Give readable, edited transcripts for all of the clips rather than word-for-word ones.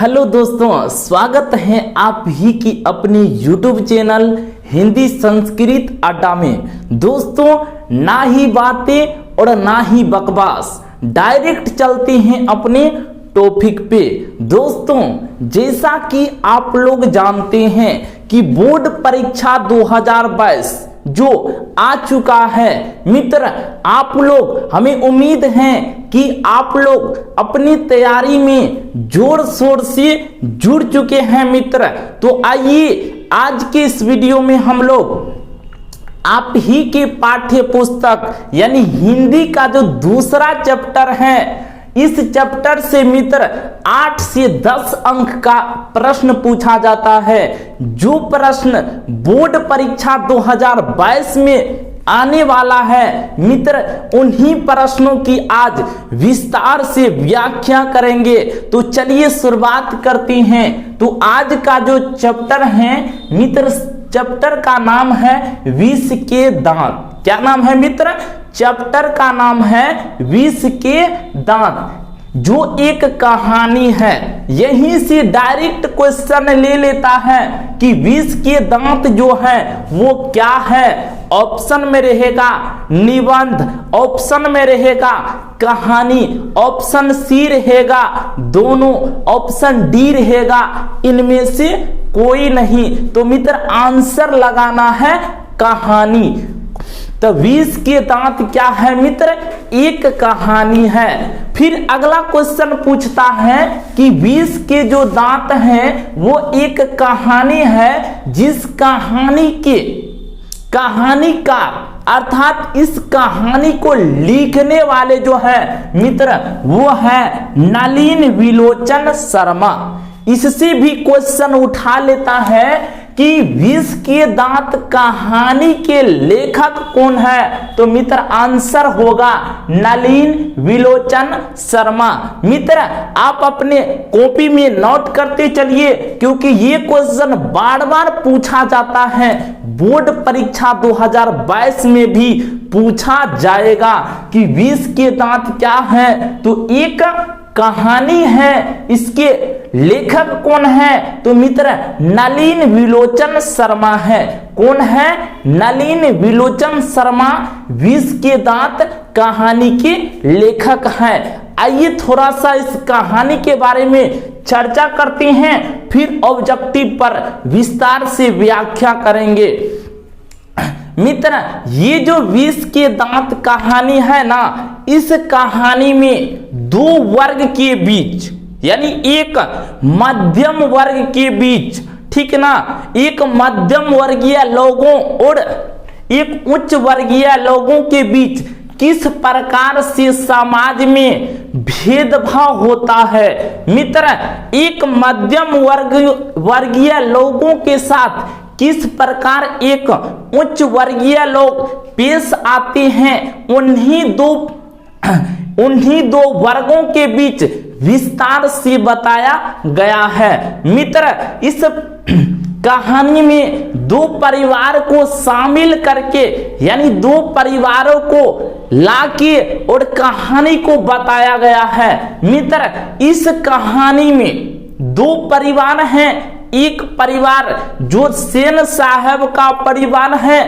Hello दोस्तों, स्वागत है आप ही की अपने YouTube चैनल हिंदी संस्कृत अड्डा में। दोस्तों, ना ही बातें और ना ही बकवास, डायरेक्ट चलते हैं अपने टॉपिक पे। दोस्तों, जैसा कि आप लोग जानते हैं कि बोर्ड परीक्षा 2022 जो आ चुका है मित्र, आप लोग, हमें उम्मीद है कि आप लोग अपनी तैयारी में जोर शोर से जुड़ चुके हैं मित्र। तो आइए आज के इस वीडियो में हम लोग आप ही के पाठ्य पुस्तक यानी हिंदी का जो दूसरा चैप्टर है, इस चैप्टर से मित्र 8 से 10 अंक का प्रश्न पूछा जाता है। जो प्रश्न बोर्ड परीक्षा 2022 में आने वाला है मित्र, उन्हीं प्रश्नों की आज विस्तार से व्याख्या करेंगे। तो चलिए शुरुआत करते हैं। तो आज का जो चैप्टर है मित्र, चैप्टर का नाम है विष के दांत। क्या नाम है मित्र? चैप्टर का नाम है विष के दांत, जो एक कहानी है। यहीं से डायरेक्ट क्वेश्चन ले लेता है कि विष के दांत जो है वो क्या है। ऑप्शन में रहेगा निबंध, ऑप्शन में रहेगा कहानी, ऑप्शन सी रहेगा दोनों, ऑप्शन डी रहेगा इनमें से कोई नहीं। तो मित्र आंसर लगाना है कहानी। तो विष के दांत क्या है मित्र? एक कहानी है। फिर अगला क्वेश्चन पूछता है कि विष के जो दांत हैं वो एक कहानी है, जिस कहानी के कहानीकार अर्थात इस कहानी को लिखने वाले जो है मित्र वो है नलिन विलोचन शर्मा। इससे भी क्वेश्चन उठा लेता है कि विष के दांत कहानी के लेखक कौन है। तो मित्र आंसर होगा नलिन विलोचन शर्मा। मित्र आप अपने कॉपी में नोट करते चलिए, क्योंकि ये क्वेश्चन बार बार पूछा जाता है। बोर्ड परीक्षा 2022 में भी पूछा जाएगा कि विष के दांत क्या है। तो एक कहानी है, इसके लेखक कौन है? तो मित्र नलिन विलोचन शर्मा है। कौन है? नलिन विलोचन शर्मा विष के दांत कहानी के लेखक हैं। आइए थोड़ा सा इस कहानी के बारे में चर्चा करते हैं, फिर ऑब्जेक्टिव पर विस्तार से व्याख्या करेंगे। मित्र ये जो विष के दांत कहानी है ना, इस कहानी में दो वर्ग के बीच यानी एक मध्यम वर्ग के बीच, ठीक ना, एक मध्यम वर्गीय लोगों और एक उच्च वर्गीय लोगों के बीच किस प्रकार से समाज में भेदभाव होता है। मित्र एक मध्यम वर्गीय लोगों के साथ किस प्रकार एक उच्च वर्गीय लोग पेश आते हैं, उन्हीं दो वर्गों के बीच विस्तार से बताया गया है। मित्र इस कहानी में दो परिवार को शामिल करके यानी दो परिवारों को लाके और कहानी को बताया गया है। मित्र इस कहानी में दो परिवार हैं। एक परिवार जो सेन साहब का परिवार है,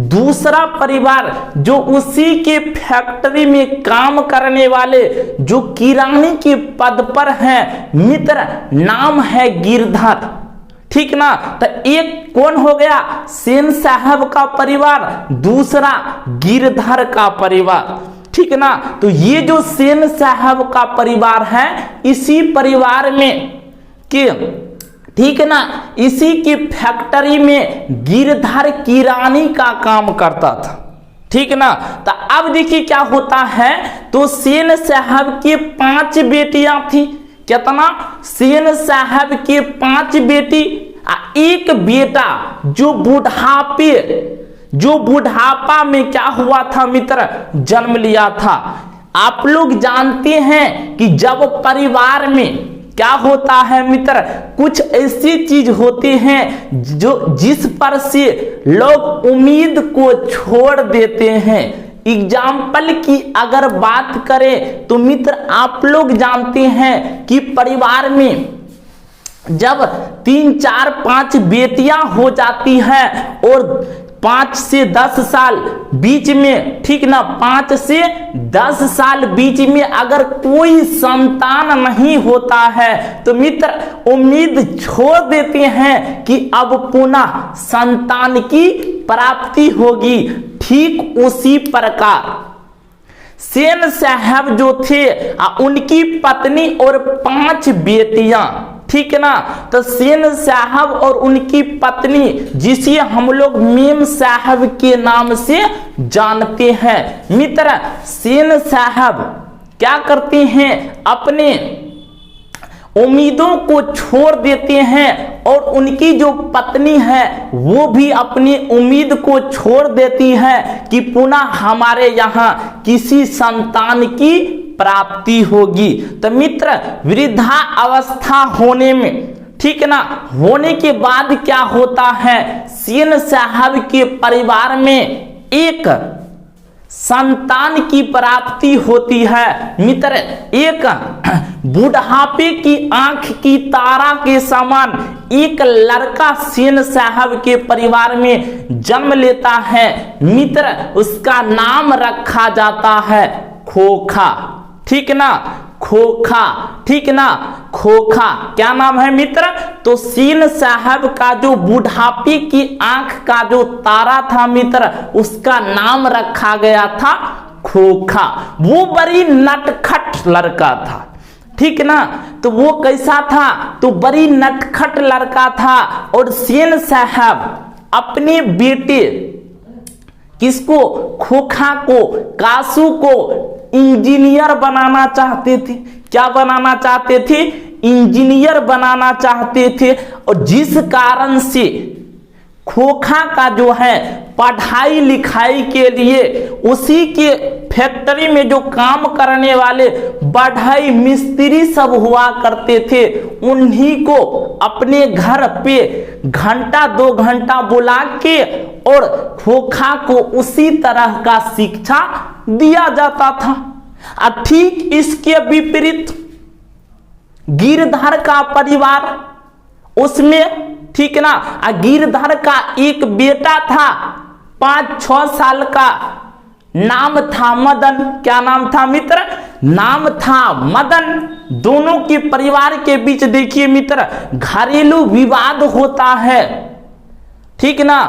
दूसरा परिवार जो उसी के फैक्ट्री में काम करने वाले जो किरानी के पद पर हैं। मित्र नाम है गिरधर, ठीक ना। तो एक कौन हो गया? सेन साहब का परिवार, दूसरा गिरधर का परिवार, ठीक ना। तो ये जो सेन साहब का परिवार है, इसी परिवार में के, ठीक ना, इसी की फैक्ट्री में गिरधर किरानी का काम करता था, ठीक ना। तो अब देखिए क्या होता है। तो सेन साहब के 5 बेटियां थी। कितना? सेन साहब के 5 बेटी, एक बेटा जो बुढ़ापा में क्या हुआ था मित्र, जन्म लिया था। आप लोग जानते हैं कि जब परिवार में क्या होता है मित्र, कुछ ऐसी चीज होती हैं जो जिस पर से लोग उम्मीद को छोड़ देते हैं। एग्जाम्पल की अगर बात करें तो मित्र आप लोग जानते हैं कि परिवार में जब 3, 4, 5 बेटियां हो जाती हैं और 5 से 10 साल बीच में, ठीक ना, 5 से 10 साल बीच में अगर कोई संतान नहीं होता है तो मित्र उम्मीद छोड़ देते हैं कि अब पुनः संतान की प्राप्ति होगी। ठीक उसी प्रकार सेन साहब जो थे उनकी पत्नी और 5 बेटियां, ठीक है ना। तो सेन साहब और उनकी पत्नी जिसे हम लोग मेम साहब के नाम से जानते हैं। मित्र सेन साहब क्या करते हैं, अपने उम्मीदों को छोड़ देते हैं और उनकी जो पत्नी है वो भी अपनी उम्मीद को छोड़ देती है कि पुनः हमारे यहाँ किसी संतान की प्राप्ति होगी। तो मित्र वृद्धा अवस्था होने में, ठीक है ना, होने के बाद क्या होता है, सेन साहब के परिवार में एक संतान की प्राप्ति होती है। मित्र एक बुढ़ापे की आंख की तारा के समान एक लड़का सेन साहब के परिवार में जन्म लेता है। मित्र उसका नाम रखा जाता है खोखा, ठीक ना, खोखा, ठीक ना, खोखा। क्या नाम है मित्र, तो सेन साहब का जो बुढ़ापे की आंख का जो तारा था मित्र उसका नाम रखा गया था खोखा। वो बड़ी नटखट लड़का था, ठीक ना। तो वो कैसा था, तो बड़ी नटखट लड़का था। और सेन साहब अपने बेटे किसको, खोखा को, कासू को इंजीनियर बनाना चाहते थे। क्या बनाना चाहते थे, इंजीनियर बनाना चाहते थे। और जिस कारण से खोखा का जो है पढ़ाई लिखाई के लिए उसी के फैक्ट्री में जो काम करने वाले बढ़ई मिस्त्री सब हुआ करते थे, उन्हीं को अपने घर पे घंटा 2 घंटा बुला के और खोखा को उसी तरह का शिक्षा दिया जाता था। ठीक इसके विपरीत गिरधर का परिवार, उसमें, ठीक ना, गिरधर का एक बेटा था 5-6 साल का, नाम था मदन। क्या नाम था मित्र, नाम था मदन। दोनों के परिवार के बीच देखिए मित्र घरेलू विवाद होता है, ठीक ना।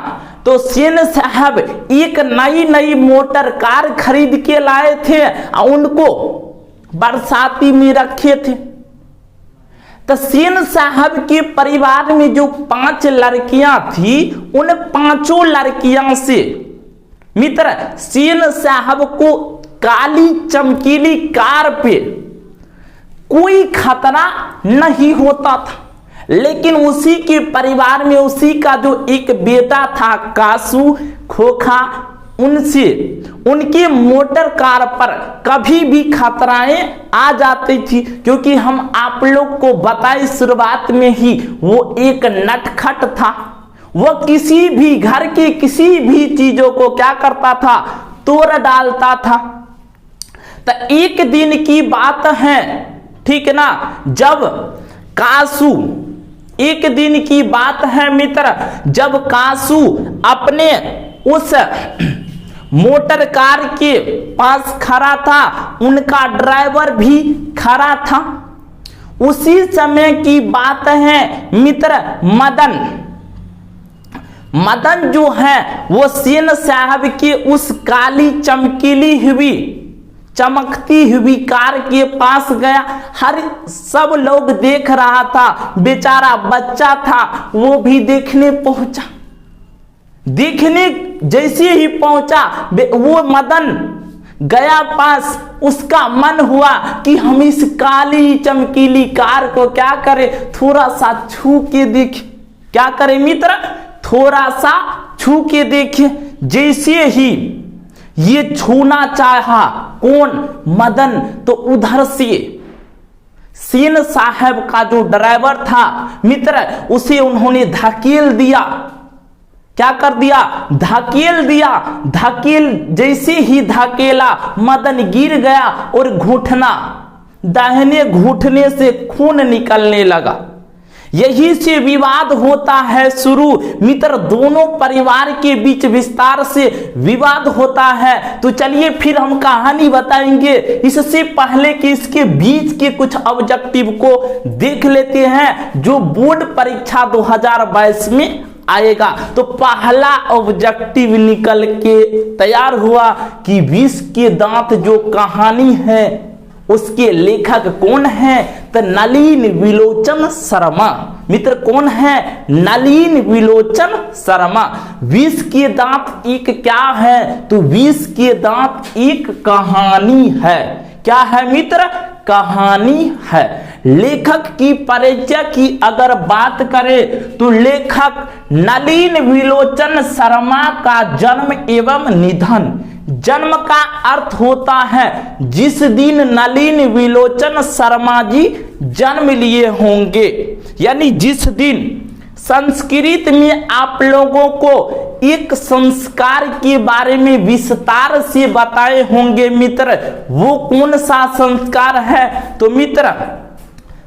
तो सेन साहब एक नई मोटर कार खरीद के लाए थे और उनको बरसाती में रखे थे। तो सेन साहब के परिवार में जो 5 लड़कियां थी, उन 5 लड़कियां से मित्र सेन साहब को काली चमकीली कार पे कोई खतरा नहीं होता था। लेकिन उसी के परिवार में उसी का जो एक बेटा था कासू, खोखा, उनसे उनके मोटर कार पर कभी भी खतराएं आ जाती थी। क्योंकि हम आप लोग को बताए शुरुआत में ही वो एक नटखट था। वो किसी भी घर के किसी भी चीजों को क्या करता था, तोड़ डालता था। तो एक दिन की बात है, ठीक ना, जब कासू, एक दिन की बात है मित्र, जब कासू अपने उस मोटर कार के पास खड़ा था, उनका ड्राइवर भी खड़ा था। उसी समय की बात है मित्र, मदन जो है वो सेन साहब के उस काली चमकीली हुई चमकती हुई कार के पास गया। हर सब लोग देख रहा था, बेचारा बच्चा था वो भी देखने पहुंचा। देखने जैसे ही पहुंचा वो मदन गया पास, उसका मन हुआ कि हम इस काली चमकीली कार को क्या करें, थोड़ा सा छू के देखें। क्या करें मित्र, थोड़ा सा छू के देखें। जैसे ही ये छूना चाहा, कौन, मदन, तो उधर से सेन साहब का जो ड्राइवर था मित्र उसे उन्होंने धकेल दिया। क्या कर दिया, धकेल दिया। धकेल जैसे ही धकेला मदन गिर गया और घुटना, दाहिने घुटने से खून निकलने लगा। यही से विवाद होता है शुरू। मित्र, दोनों परिवार के बीच विस्तार से विवाद होता है। तो चलिए फिर हम कहानी बताएंगे। इससे पहले कि इसके बीच के कुछ ऑब्जेक्टिव को देख लेते हैं जो बोर्ड परीक्षा 2022 में आएगा। तो पहला ऑब्जेक्टिव निकल के तैयार हुआ कि विष के दांत जो कहानी है उसके लेखक कौन है? तो नलिन विलोचन शर्मा। मित्र, कौन है? नलिन विलोचन शर्मा। विष के दांत एक क्या है? तो विष के दांत एक कहानी है। क्या है मित्र? कहानी है। लेखक की परिचय की अगर बात करें तो लेखक नलिन विलोचन शर्मा का जन्म एवं निधन। जन्म का अर्थ होता है जिस दिन नलिन विलोचन शर्मा जी जन्म लिए होंगे, यानी जिस दिन संस्कृत में आप लोगों को एक संस्कार के बारे में विस्तार से बताए होंगे मित्र, वो कौन सा संस्कार है? तो मित्र,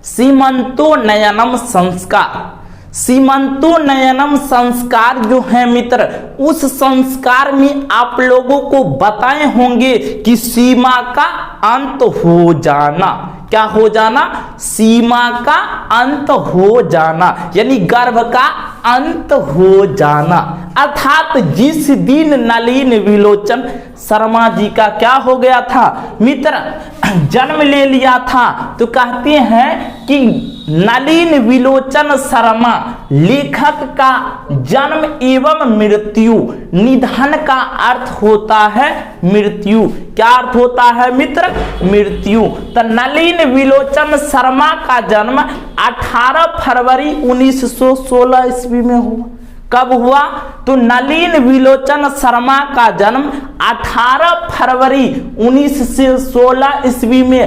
सीमंतोन्नयनम संस्कार। सीमंतोन्नयनम संस्कार जो है मित्र, उस संस्कार में आप लोगों को बताए होंगे कि सीमा का अंत हो जाना। क्या हो जाना? सीमा का अंत हो जाना, यानी गर्भ का अंत हो जाना। अर्थात जिस दिन नलिन विलोचन शर्मा जी का क्या हो गया था मित्र, जन्म ले लिया था, तो कहते हैं कि नलिन विलोचन शर्मा लेखक का जन्म एवं मृत्यु। निधन का अर्थ होता है मृत्यु। क्या अर्थ होता है मित्र? मृत्यु। तो नलिन विलोचन शर्मा का जन्म 18 फरवरी 1916 ईस्वी में हुआ। कब हुआ? तो नलिन विलोचन शर्मा का जन्म 18 फरवरी 1916 ईस्वी में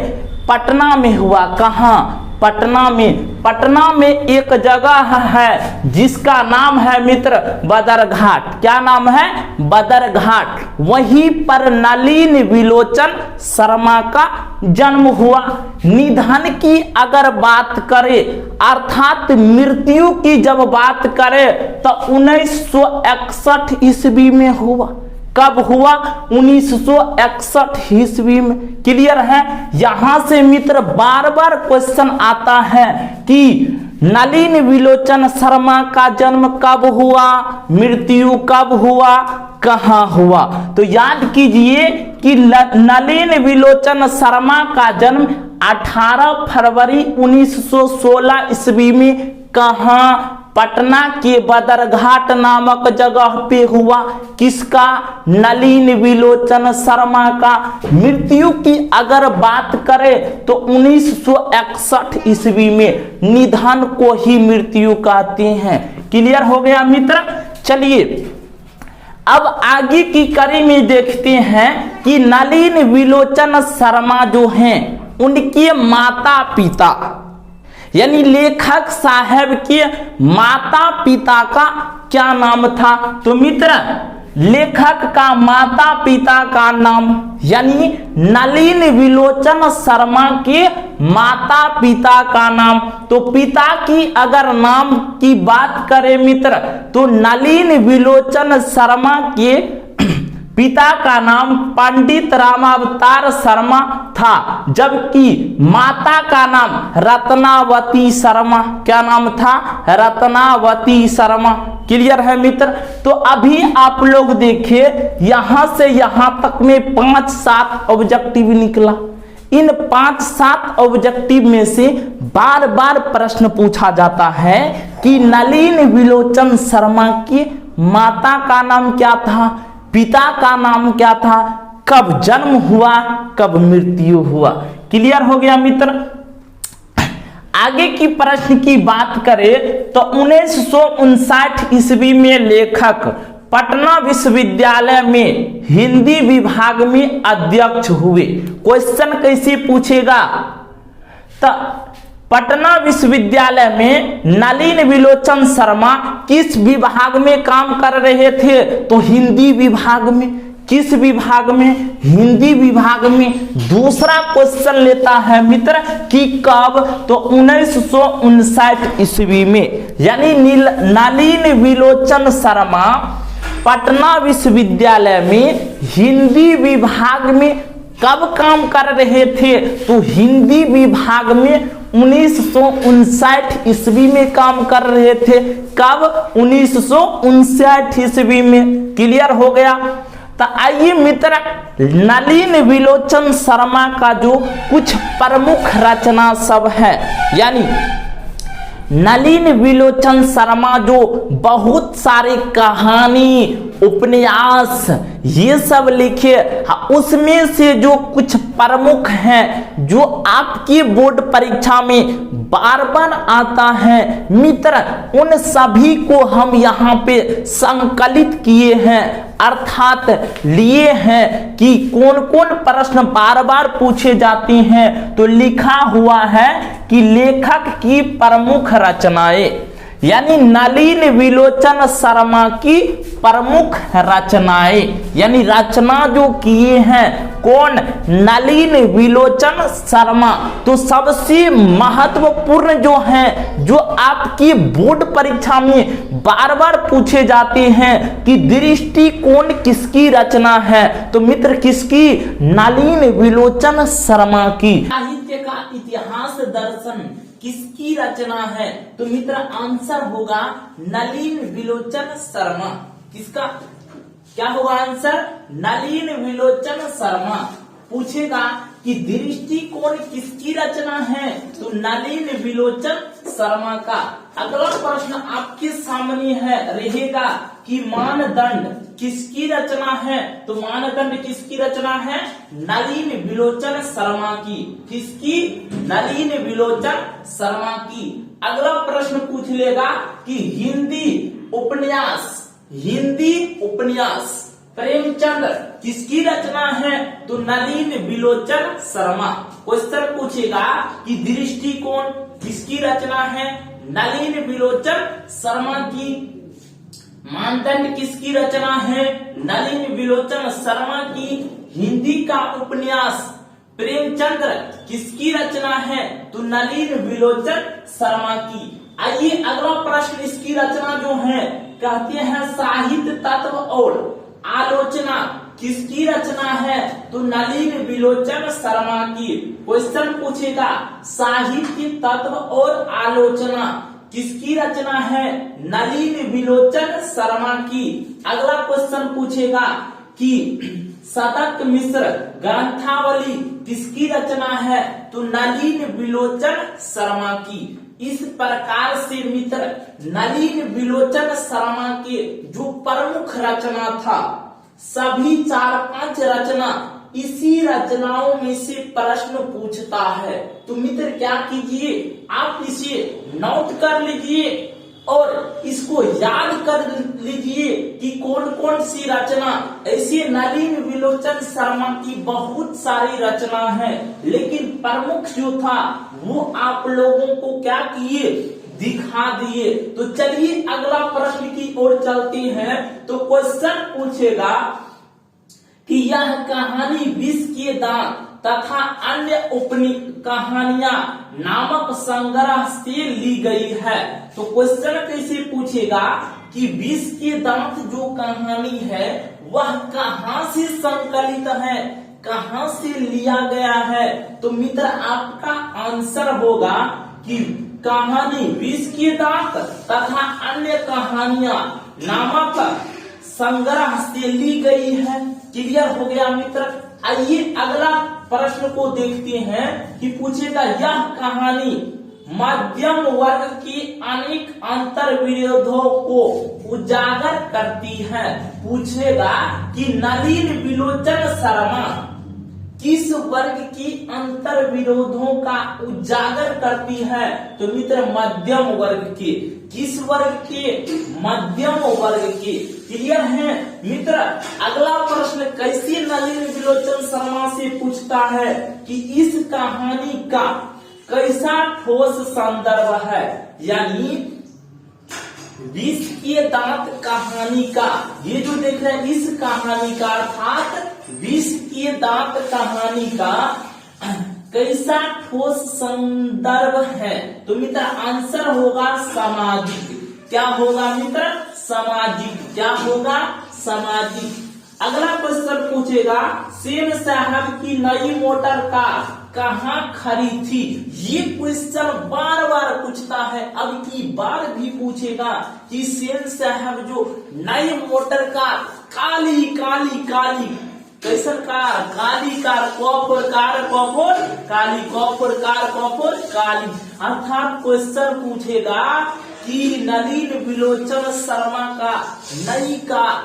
पटना में हुआ। कहाँ? पटना में। पटना में एक जगह है जिसका नाम है मित्र बदरघाट। क्या नाम है? बदरघाट। वहीं पर नलिन विलोचन शर्मा का जन्म हुआ। निधन की अगर बात करें, अर्थात मृत्यु की जब बात करें, तो 1961 ईस्वी में हुआ। कब हुआ? 1961 ईस्वी में। क्लियर है? यहां से मित्र बार बार क्वेश्चन आता है कि नलिन विलोचन शर्मा का जन्म कब हुआ, मृत्यु कब हुआ, कहां हुआ। तो याद कीजिए कि नलिन विलोचन शर्मा का जन्म 18 फरवरी 1916 ईस्वी में कहां? पटना के बदरघाट नामक जगह पे हुआ। किसका? नलिन विलोचन शर्मा का। मृत्यु की अगर बात करें तो 1961 ईस्वी में। निधन को ही मृत्यु कहते हैं। क्लियर हो गया मित्र? चलिए अब आगे की कड़ी में देखते हैं कि नलिन विलोचन शर्मा जो हैं उनके माता पिता, यानी लेखक साहब के माता पिता का क्या नाम था? तो मित्र लेखक का माता पिता का नाम, यानी नलिन विलोचन शर्मा के माता पिता का नाम। तो पिता की अगर नाम की बात करें मित्र, तो नलिन विलोचन शर्मा के पिता का नाम पंडित रामावतार शर्मा था, जबकि माता का नाम रत्नावती शर्मा। क्या नाम था? रत्नावती शर्मा। क्लियर है मित्र? तो अभी आप लोग देखिए, यहां से यहां तक में 5-7 ऑब्जेक्टिव निकला। इन 5-7 ऑब्जेक्टिव में से बार बार प्रश्न पूछा जाता है कि नलिन विलोचन शर्मा की माता का नाम क्या था, पिता का नाम क्या था, कब जन्म हुआ, कब मृत्यु हुआ। क्लियर हो गया मित्र? आगे की प्रश्न की बात करें तो 1959 ईस्वी में लेखक पटना विश्वविद्यालय में हिंदी विभाग में अध्यक्ष हुए। क्वेश्चन कैसे पूछेगा? तो पटना विश्वविद्यालय में नलिन विलोचन शर्मा किस विभाग में काम कर रहे थे? तो हिंदी विभाग में। किस विभाग में? हिंदी विभाग में। दूसरा क्वेश्चन लेता है मित्र कि कब? तो 1959 ईस्वी में। यानी नलिन विलोचन शर्मा पटना विश्वविद्यालय में हिंदी विभाग में कब काम कर रहे थे? तो हिंदी विभाग में 1959 ईस्वी में काम कर रहे थे। कब? 1959 ईस्वी में। क्लियर हो गया? तो आइए मित्र, नलिन विलोचन शर्मा का जो कुछ प्रमुख रचना सब है, यानी नलिन विलोचन शर्मा जो बहुत सारे कहानी, उपन्यास ये सब लिखे, उसमें से जो कुछ प्रमुख हैं जो आपकी बोर्ड परीक्षा में बार बार आता है मित्र, उन सभी को हम यहाँ पे संकलित किए हैं, अर्थात लिए हैं कि कौन कौन प्रश्न बार बार पूछे जाते हैं। तो लिखा हुआ है कि लेखक की प्रमुख रचनाएं, यानी नलिन विलोचन शर्मा की प्रमुख रचनाएं, यानी रचना जो किए हैं कौन? नलिन विलोचन शर्मा। तो सबसे महत्वपूर्ण जो हैं, जो आपकी बोर्ड परीक्षा में बार बार पूछे जाते हैं कि दृष्टिकोण किसकी रचना है? तो मित्र किसकी? नलिन विलोचन शर्मा की। साहित्य का इतिहास दर्शन किसकी रचना है? तो मित्र आंसर होगा नलिन विलोचन शर्मा। किसका क्या होगा आंसर? नलिन विलोचन शर्मा। पूछेगा कि दृष्टिकोण किसकी रचना है? तो नलिन विलोचन शर्मा का। अगला प्रश्न आपके सामने है रहेगा कि मानदंड किसकी रचना है? तो मानदंड किसकी रचना है? नलिन विलोचन शर्मा की। किसकी? नलिन विलोचन शर्मा की। अगला प्रश्न पूछ लेगा कि हिंदी उपन्यास प्रेमचंद किसकी रचना है? तो नलिन विलोचन शर्मा। क्वेश्चन पूछेगा कि दृष्टिकोण किसकी रचना है? नलिन विलोचन शर्मा की। मानदंड किसकी रचना है? नलिन विलोचन शर्मा की। हिंदी का उपन्यास प्रेमचंद्र किसकी रचना है? तो नलिन विलोचन शर्मा की। आइए अगला प्रश्न, इसकी रचना जो है कहते हैं साहित्य तत्व और आलोचना किसकी रचना है? तो नलिन विलोचन शर्मा की। क्वेश्चन पूछेगा साहित्य तत्व और आलोचना किसकी रचना है? नलिन विलोचन शर्मा की। अगला क्वेश्चन पूछेगा कि शतक मिश्र ग्रंथावली किसकी रचना है? तो नलिन विलोचन शर्मा की। इस प्रकार से मित्र नलिन विलोचन शर्मा के जो प्रमुख रचना था, सभी 4-5 रचना, इसी रचनाओं में से प्रश्न पूछता है। तो मित्र क्या कीजिए, आप इसे नोट कर लीजिए और इसको याद कर लीजिए कि कौन कौन सी रचना। ऐसे नलिन विलोचन शर्मा की बहुत सारी रचना है, लेकिन प्रमुख जो था वो आप लोगों को क्या किए, दिखा दिए। तो चलिए अगला प्रश्न की ओर चलते हैं। तो क्वेश्चन पूछेगा कि यह कहानी विष के दांत तथा अन्य कहानियां नामक संग्रह से ली गई है। तो क्वेश्चन कैसे पूछेगा कि विष के दांत जो कहानी है वह कहां से संकलित है, कहां से लिया गया है? तो मित्र आपका आंसर होगा कि कहानी विष के दांत तथा अन्य कहानियां नामक संग्रह से ली गई है। क्लियर हो गया मित्र? आइए अगला प्रश्न को देखते हैं कि पूछेगा यह कहानी मध्यम वर्ग की अनेक अंतर विरोधों को उजागर करती है। पूछेगा कि नलिन विलोचन शर्मा किस वर्ग की अंतर विरोधों का उजागर करती है? तो मित्र मध्यम वर्ग की। किस वर्ग के? मध्यम वर्ग की। क्लियर है मित्र? अगला प्रश्न कैसे नलिन विलोचन शर्मा से पूछता है कि इस कहानी का कैसा ठोस संदर्भ है, यानी विष के दांत कहानी का, ये जो देख रहे हैं इस कहानी का अर्थात विष के दांत कहानी का कैसा ठोस संदर्भ है? तो मित्र आंसर होगा सामाजिक। क्या होगा मित्र? सामाजिक। क्या होगा? सामाजिक। अगला क्वेश्चन पूछेगा, सेन साहब की नई मोटर कार कहाँ खड़ी थी? ये क्वेश्चन बार बार पूछता है, अब की बार भी पूछेगा कि सेन साहब जो नई मोटर कार काली काली काली कैसन कार? काली कार, कॉपर कार, कॉपर काली, कॉपर कार, कॉपर काली। अर्थात क्वेश्चन पूछेगा कि नलिन विलोचन शर्मा का नई कार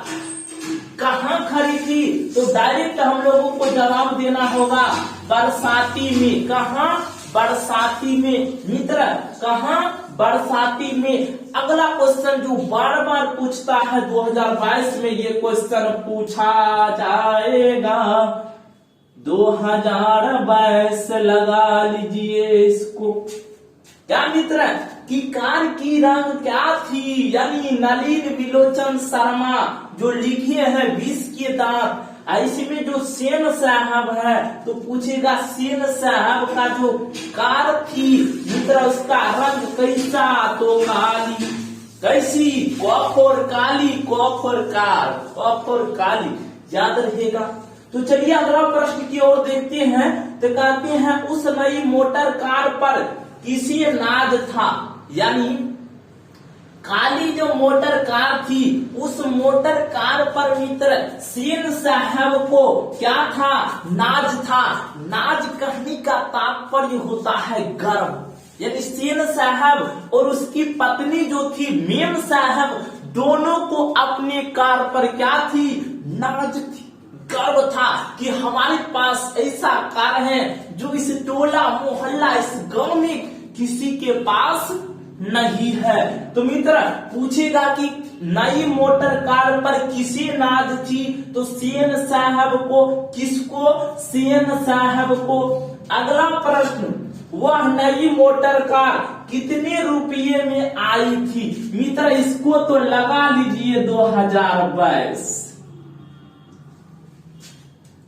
कहाँ खड़ी थी? तो डायरेक्ट हम लोगों को जवाब देना होगा बरसाती में। कहाँ? बरसाती में। मित्र कहाँ? बरसाती में। अगला क्वेश्चन जो बार बार पूछता है 2022 में ये क्वेश्चन पूछा जाएगा, 2022 लगा लीजिए इसको। क्या मित्र? कि कार की रंग क्या थी? यानी नलिन विलोचन शर्मा जो लिखे हैं विष के दांत, इसमें जो सेन साहब है तो पूछेगा सेन साहब का जो कार थी मित्र उसका रंग कैसा? तो काली। कैसी? कॉपर काली, कॉपर कार, कॉपर काली। याद रहेगा। तो चलिए अगला प्रश्न की ओर देखते हैं। तो कहते हैं उस नई मोटर कार पर किसी नाज था? यानी काली जो मोटर कार थी उस मोटर कार पर मित्र सेन साहब को क्या था? नाज था। नाज कहने का तात्पर्य होता है गर्व। यानी सेन साहब और उसकी पत्नी जो थी मेम साहब दोनों को अपने कार पर क्या थी? नाज थी, गर्व था कि हमारे पास ऐसा कार है जो इस टोला मोहल्ला इस गांव में किसी के पास नहीं है। तो मित्र पूछेगा कि नई मोटर कार पर किसी नाज थी? तो सेन साहब को। किसको? सेन साहब को। अगला प्रश्न, वह नई मोटर कार कितने रुपये में आई थी? मित्र इसको तो लगा लीजिए 2022,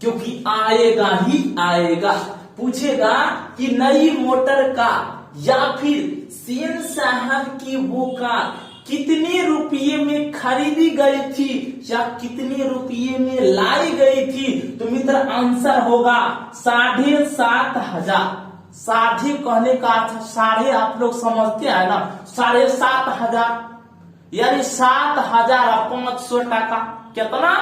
क्योंकि आएगा ही आएगा। पूछेगा कि नई मोटर कार या फिर सेन साहब की वो कार कितने रुपये में खरीदी गई थी या कितने रुपये में लाई गई थी? तो मित्र आंसर होगा 7,500। साढ़े कहने का अर्थ साढ़े आप लोग समझते हैं ना, 7,500 यानी 7,500 टका। कितना?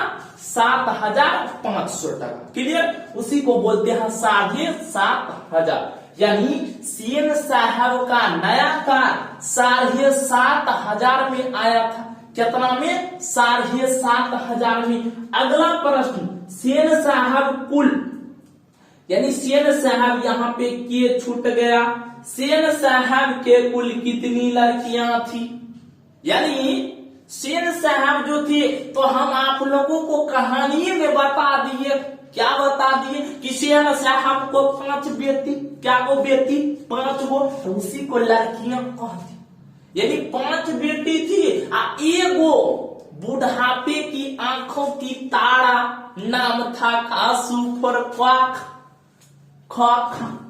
7,500 टका। क्लियर? उसी को बोलते हैं 7,500। यानी सेन साहब का नया कार 7,500 में आया था। कितना में? 7,500 में। अगला प्रश्न, सेन साहब कुल, यानी सेन साहब यहाँ पे के छूट गया, सेन साहब के कुल कितनी लड़कियां थी? यानी सेन साहब जो थे तो हम आप लोगों को कहानी में बता दिए। क्या बता दिए? कि सेन साहब को 5 बेटी। क्या को बेटी? 5 गो। तो उसी को लड़कियां कहती। यानी 5 बेटी थी। एगो बुढ़ापे की आंखों की तारा नाम था खासू पर ख्वाख।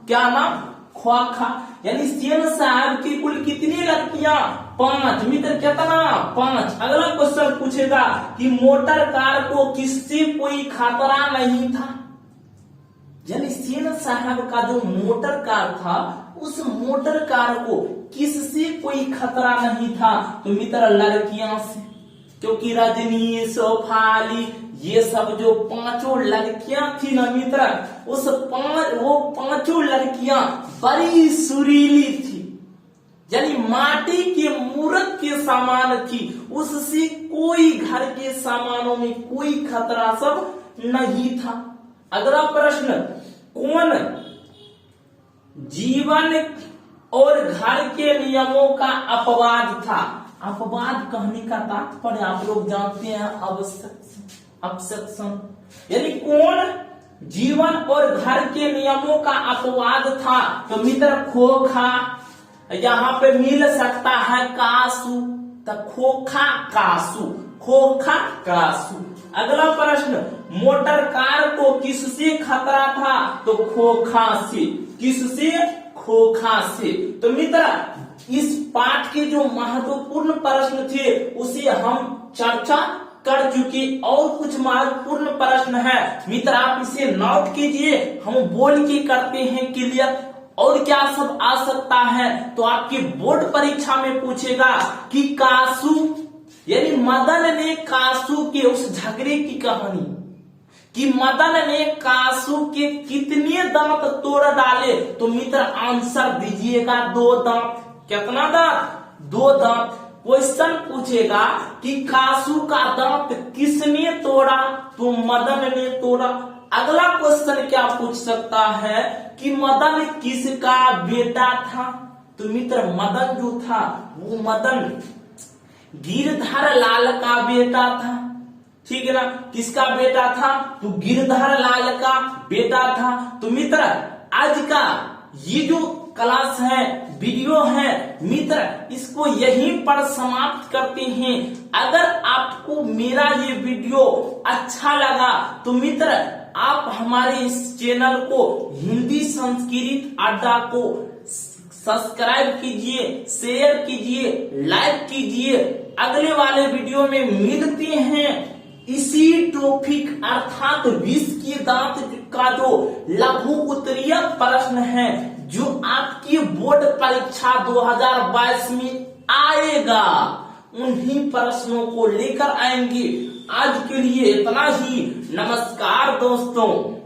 क्या नाम? ख्वाखा। यानी सेन साहब की कुल कितनी लड़कियां? 5। मित्र कितना? 5। अगला क्वेश्चन पूछेगा कि मोटर कार को किससे कोई खतरा नहीं था? यानी सेन साहब का जो मोटर कार था उस मोटर कार को किससे कोई खतरा नहीं था? तो मित्र लड़कियां से, क्योंकि रजनी, सोफाली ये सब जो 5 लड़कियां थी ना मित्र, वो 5 लड़कियां बड़ी सुरीली थी। यानी माटी के मूर्त के समान थी। उससे कोई घर के सामानों में कोई खतरा सब नहीं था। अगला प्रश्न, कौन जीवन और घर के नियमों का अपवाद था? अपवाद कहने का तात्पर्य आप लोग जानते हैं, ऑब्सेक्शन। यानी कौन जीवन और घर के नियमों का अपवाद था? तो मित्र खोखा, यहाँ पे मिल सकता है कासू, तो खोखा कासू, खोखा कासू। अगला प्रश्न, मोटर कार को किससे खतरा था? तो खोखा से। किससे? खोखा से। तो मित्र, इस पाठ के जो महत्वपूर्ण प्रश्न थे उसे हम चर्चा कर चुके, और कुछ महत्वपूर्ण प्रश्न है मित्र, आप इसे नोट कीजिए, हम बोल के करते हैं क्लियर। और क्या सब आ सकता है? तो आपकी बोर्ड परीक्षा में पूछेगा कि कासू यानी मदन ने कासू के उस झगड़े की कहानी, कि मदन ने कासू के कितने दांत तोड़ डाले? तो मित्र आंसर दीजिएगा 2 दांत। कितना दांत? 2 दांत। क्वेश्चन पूछेगा कि कासू का दांत किसने तोड़ा? तो मदन ने तोड़ा। अगला क्वेश्चन क्या पूछ सकता है कि मदन किसका बेटा था? तो मित्र मदन जो था वो मदन गिरधर लाल का बेटा था। ठीक है ना? किसका बेटा था? तो गिरधर लाल का बेटा था। तो मित्र आज का ये जो क्लास है, वीडियो है मित्र, इसको यहीं पर समाप्त करते हैं। अगर आपको मेरा ये वीडियो अच्छा लगा तो मित्र आप हमारे इस चैनल को हिंदी संस्कृत अड्डा को सब्सक्राइब कीजिए, शेयर कीजिए, लाइक कीजिए। अगले वाले वीडियो में मिलते हैं इसी टॉपिक अर्थात विष के दांत का जो लघु उत्तरीय प्रश्न है जो आपकी बोर्ड परीक्षा 2022 में आएगा, उन्हीं प्रश्नों को लेकर आएंगे। आज के लिए इतना ही। नमस्कार दोस्तों।